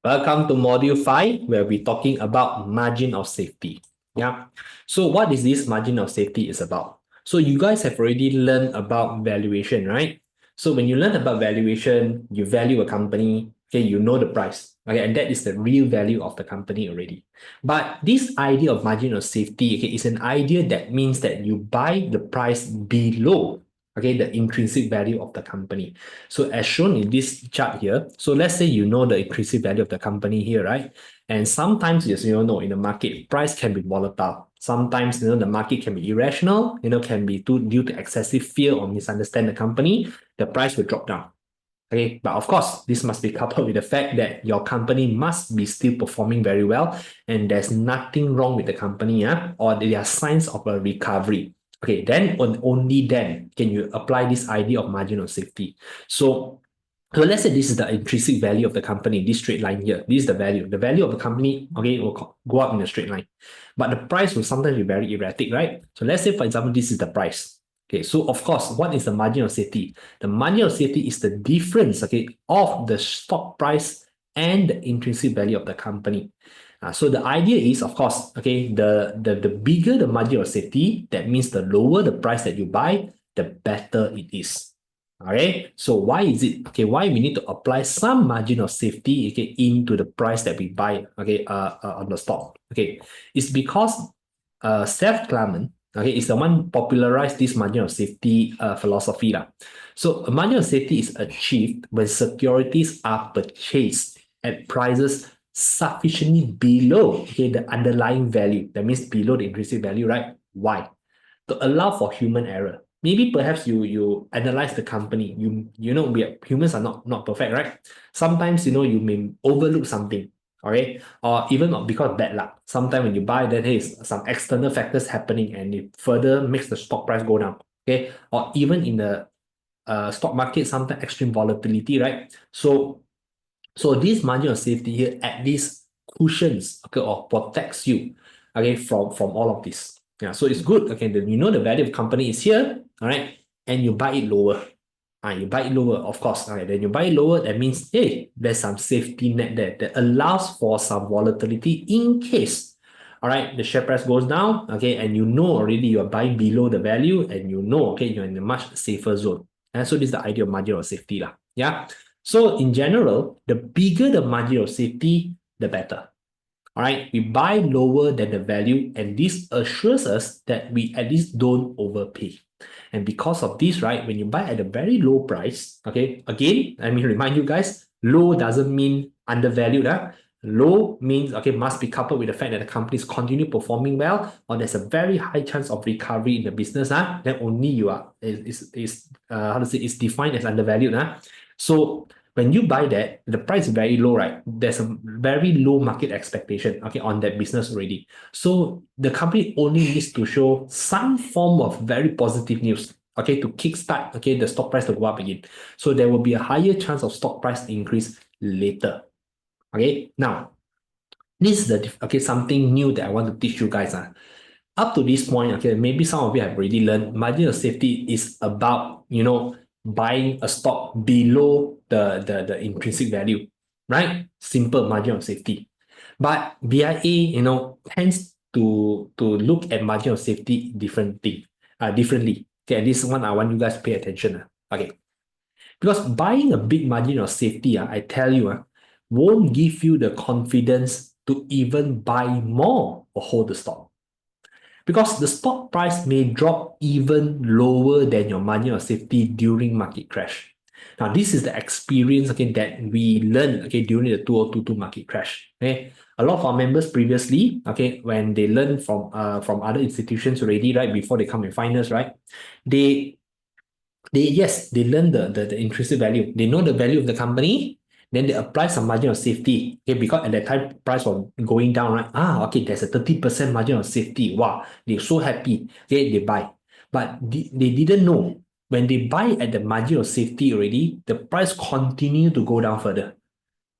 Welcome to Module 5, where we're talking about margin of safety. Yeah. So what is this margin of safety is about? So you guys have already learned about valuation, right? So when you learn about valuation, you value a company, okay, you know the price, okay, and that is the real value of the company already. But this idea of margin of safety, okay, is an idea that means that you buy the price below, okay, the intrinsic value of the company. So as shown in this chart here, so let's say you know the intrinsic value of the company here, right? And sometimes, as you know, in the market, price can be volatile. Sometimes, the market can be irrational, can be due to excessive fear or misunderstand the company, the price will drop down. Okay, but of course, this must be coupled with the fact that your company must be still performing very well and there's nothing wrong with the company, or there are signs of a recovery. Okay, then only then can you apply this idea of margin of safety. So let's say this is the intrinsic value of the company, this straight line here. This is the value. The value of the company, okay, will go up in a straight line. But the price will sometimes be very erratic, right? So let's say, for example, this is the price. Okay, so of course, what is the margin of safety? The margin of safety is the difference, okay, of the stock price and the intrinsic value of the company. So the idea is, of course, okay, the bigger the margin of safety, that means the lower the price that you buy, the better it is. All right. So why is it? Okay, why we need to apply some margin of safety, okay, into the price that we buy, okay, on the stock. Okay, it's because Seth Klarman, okay, is the one popularized this margin of safety philosophy lah. So a margin of safety is achieved when securities are purchased at prices sufficiently below, okay, the underlying value. That means below the intrinsic value, right? Why? To allow for human error. Maybe perhaps you analyze the company. Humans are not perfect, right? Sometimes you may overlook something, okay, or even not because of bad luck. Sometimes when you buy, then hey, some external factors happening, and it further makes the stock price go down, okay, or even in the stock market, sometimes extreme volatility, right? So this margin of safety here at least cushions, okay, or protects you, okay, from all of this. Yeah, so it's good. Okay, then you know the value of the company is here, all right, and you buy it lower. You buy it lower, of course. All right, then you buy it lower. That means, hey, there's some safety net there that allows for some volatility in case, all right, the share price goes down. Okay, and you know already you are buying below the value, and you know, okay, you're in a much safer zone. And so this is the idea of margin of safety, lah. Yeah. So in general, the bigger the margin of safety, the better. All right, we buy lower than the value, and this assures us that we at least don't overpay. And because of this, right, when you buy at a very low price, okay, again, let me remind you guys, low doesn't mean undervalued. Low means, okay, must be coupled with the fact that the companies continue performing well, or there's a very high chance of recovery in the business. Then only you are, how to say, it's defined as undervalued. So when you buy that, the price is very low, right? There's a very low market expectation, okay, on that business already. So the company only needs to show some form of very positive news, okay, to kickstart, okay, the stock price to go up again. So there will be a higher chance of stock price increase later. Okay, now this is something new that I want to teach you guys. Up to this point, okay, maybe some of you have already learned margin of safety is about, buying a stock below the intrinsic value, right? Simple margin of safety. But BIA, tends to look at margin of safety differently. Okay, and this one I want you guys to pay attention. Okay. Because buying a big margin of safety, I tell you, won't give you the confidence to even buy more or hold the stock. Because the stock price may drop even lower than your margin of safety during market crash. Now, this is the experience, okay, that we learned, okay, during the 2022 market crash. Okay, a lot of our members previously, okay, when they learn from other institutions already, right, before they come and find us, right, they they learn the intrinsic value. They know the value of the company. Then they apply some margin of safety. Okay, because at that time price was going down, right? Okay, there's a 30% margin of safety. Wow, they're so happy. Okay, they buy. But they didn't know when they buy at the margin of safety already, the price continue to go down further.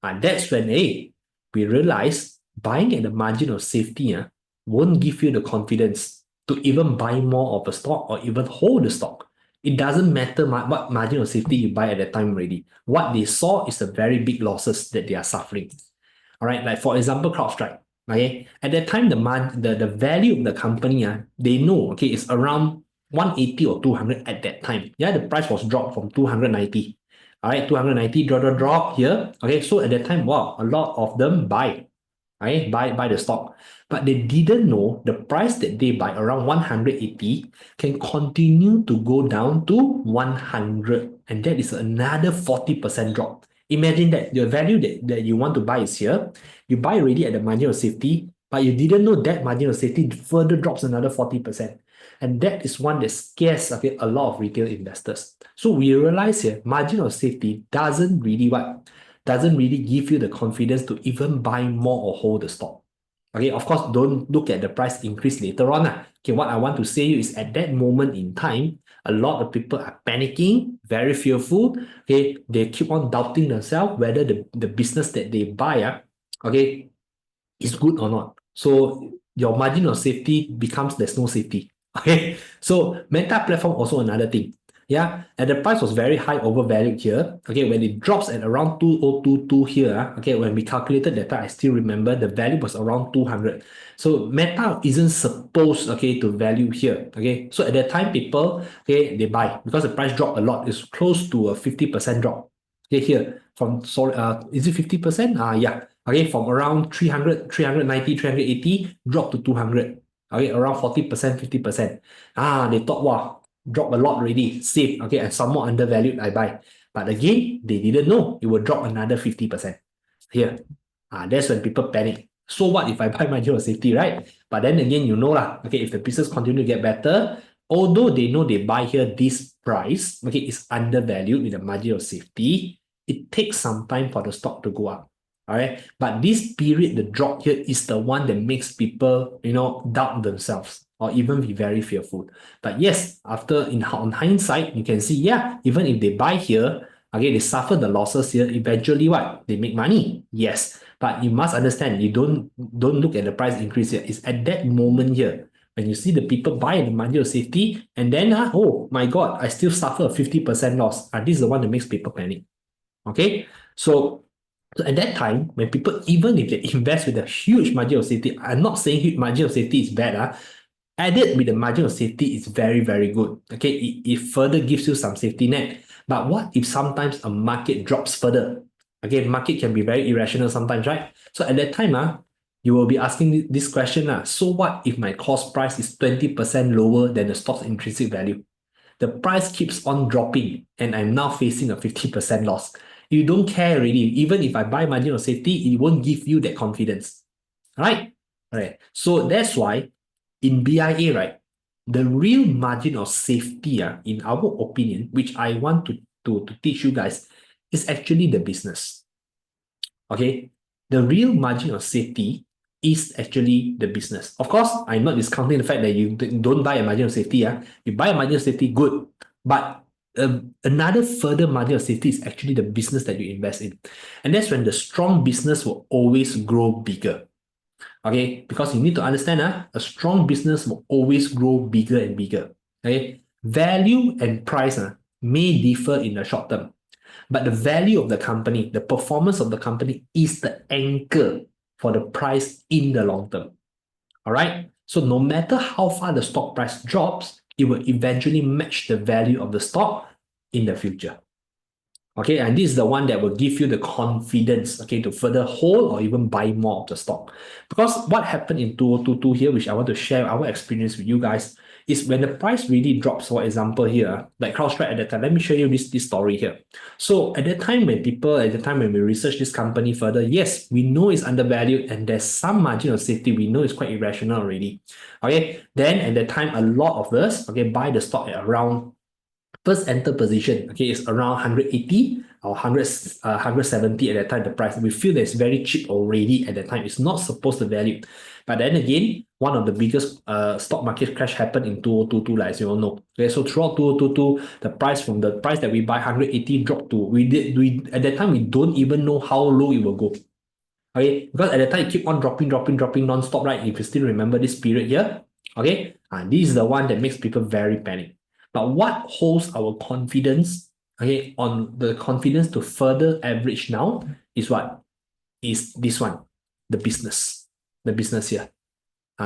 That's when we realize buying at the margin of safety won't give you the confidence to even buy more of a stock or even hold the stock. It doesn't matter what margin of safety you buy at that time already. What they saw is the very big losses that they are suffering. All right, like for example, CrowdStrike. Okay, at that time, the value of the company, they know, okay, it's around 180 or 200 at that time. Yeah, the price was dropped from 290. All right, 290 drop here. Okay, so at that time, wow, a lot of them buy, right? Buy the stock. But they didn't know the price that they buy around 180 can continue to go down to 100. And that is another 40% drop. Imagine that the value that you want to buy is here. You buy already at the margin of safety, but you didn't know that margin of safety further drops another 40%. And that is one that scares, okay, a lot of retail investors. So we realize here, margin of safety doesn't really what? Doesn't really give you the confidence to even buy more or hold the stock. Okay, of course, don't look at the price increase later on. Okay, what I want to say is at that moment in time, a lot of people are panicking, very fearful. Okay, they keep on doubting themselves whether the business that they buy, okay, is good or not. So your margin of safety becomes there's no safety. Okay, so Meta platform also another thing. Yeah, and the price was very high overvalued here. Okay, when it drops at around 2022 here, okay, when we calculated that time, I still remember the value was around 200. So Meta isn't supposed, okay, to value here. Okay, so at that time, people, okay, they buy because the price dropped a lot. It's close to a 50% drop. Okay, here from sorry, is it 50%? Yeah. Okay, from around 300, 390, 380, drop to 200. Okay, around 40%, 50%. They thought, wow, drop a lot already, safe. Okay, and somewhat undervalued, I buy. But again, they didn't know it will drop another 50% here. That's when people panic. So what if I buy margin of safety, right? But then again, you know lah, okay, if the business continue to get better, although they know they buy here this price, okay, is undervalued with the margin of safety, it takes some time for the stock to go up. All right. But this period, the drop here is the one that makes people, doubt themselves or even be very fearful. But yes, on hindsight, you can see, yeah, even if they buy here, okay, they suffer the losses here. Eventually, what? They make money. Yes. But you must understand, you don't look at the price increase here. It's at that moment here when you see the people buy the margin of safety, and then, oh my God, I still suffer a 50% loss. This is the one that makes people panic. Okay. So at that time, when people, even if they invest with a huge margin of safety, I'm not saying huge margin of safety is bad. Added with the margin of safety is very, very good. Okay, it further gives you some safety net. But what if sometimes a market drops further? Again, market can be very irrational sometimes, right? So at that time, you will be asking this question. So what if my cost price is 20% lower than the stock's intrinsic value? The price keeps on dropping and I'm now facing a 50% loss. You don't care really. Even if I buy margin of safety, it won't give you that confidence. Right? Right. So that's why in BIA, right, the real margin of safety, in our opinion, which I want to teach you guys, is actually the business. Okay? The real margin of safety is actually the business. Of course, I'm not discounting the fact that you don't buy a margin of safety. You buy a margin of safety, good. But another further margin of safety is actually the business that you invest in. And that's when the strong business will always grow bigger. Okay, because you need to understand, a strong business will always grow bigger and bigger. Okay, value and price may differ in the short term, but the value of the company, the performance of the company is the anchor for the price in the long term. All right, so no matter how far the stock price drops, it will eventually match the value of the stock in the future. Okay, and this is the one that will give you the confidence, okay, to further hold or even buy more of the stock. Because what happened in 2022 here, which I want to share our experience with you guys, is when the price really drops, for example here, like CrowdStrike at that time. Let me show you this story here. So at the time when we research this company further, yes, we know it's undervalued and there's some margin of safety. We know it's quite irrational already. Okay, then at that time, a lot of us, okay, buy the stock at around first enter position, okay, is around 180 or 170 at that time, the price. We feel that it's very cheap already at that time. It's not supposed to value. But then again, one of the biggest stock market crash happened in 2022, like as you all know. Okay, so throughout 2022, the price from the price that we buy 180 dropped to, at that time, we don't even know how low it will go. Okay, because at that time, it keep on dropping non-stop, right? If you still remember this period here, okay, and this is the one that makes people very panic. But what holds our confidence, okay, on the confidence to further average now is what? Is this one. the business. The business here.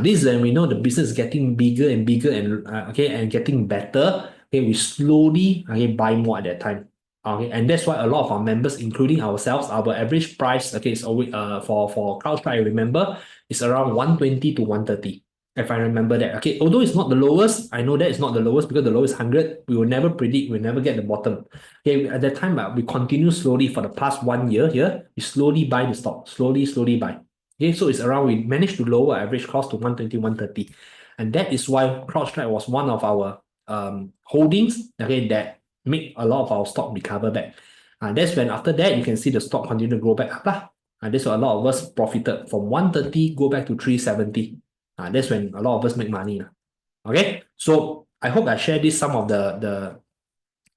This is when we know the business is getting bigger and bigger and and getting better. Okay, we slowly buy more at that time. Okay, and that's why a lot of our members, including ourselves, our average price is always for CrowdStrike, I remember, is around 120 to 130. If I remember that. Okay, although it's not the lowest, I know that it's not the lowest because the lowest 100, we will never predict, we'll never get the bottom. Okay, at that time, we continue slowly for the past 1 year here, we slowly buy the stock, slowly buy. Okay, so it's around, we managed to lower average cost to 120, 130. And that is why CrowdStrike was one of our holdings, okay, that make a lot of our stock recover back. That's when after that, you can see the stock continue to grow back up. That's why a lot of us profited from 130, go back to 370. That's when a lot of us make money. Okay, so I hope I share this some of the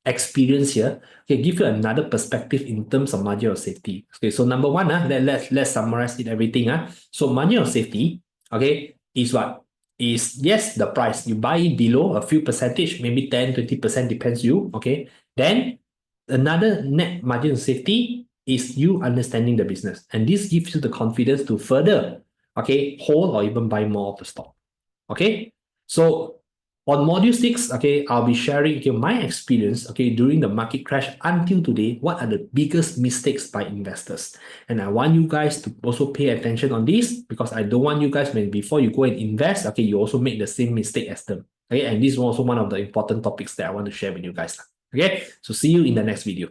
experience here. Okay, give you another perspective in terms of margin of safety. Okay, so number one, let's summarize it everything. So margin of safety, okay, is what? Is yes, the price. You buy it below a few percentage, maybe 10, 20%, depends you. Okay. Then another net margin of safety is you understanding the business. And this gives you the confidence to further hold or even buy more of the stock. Okay. So on module 6, I'll be sharing my experience, during the market crash until today, what are the biggest mistakes by investors. And I want you guys to also pay attention on this because I don't want you guys, before you go and invest, you also make the same mistake as them. Okay, and this is also one of the important topics that I want to share with you guys. Okay, so see you in the next video.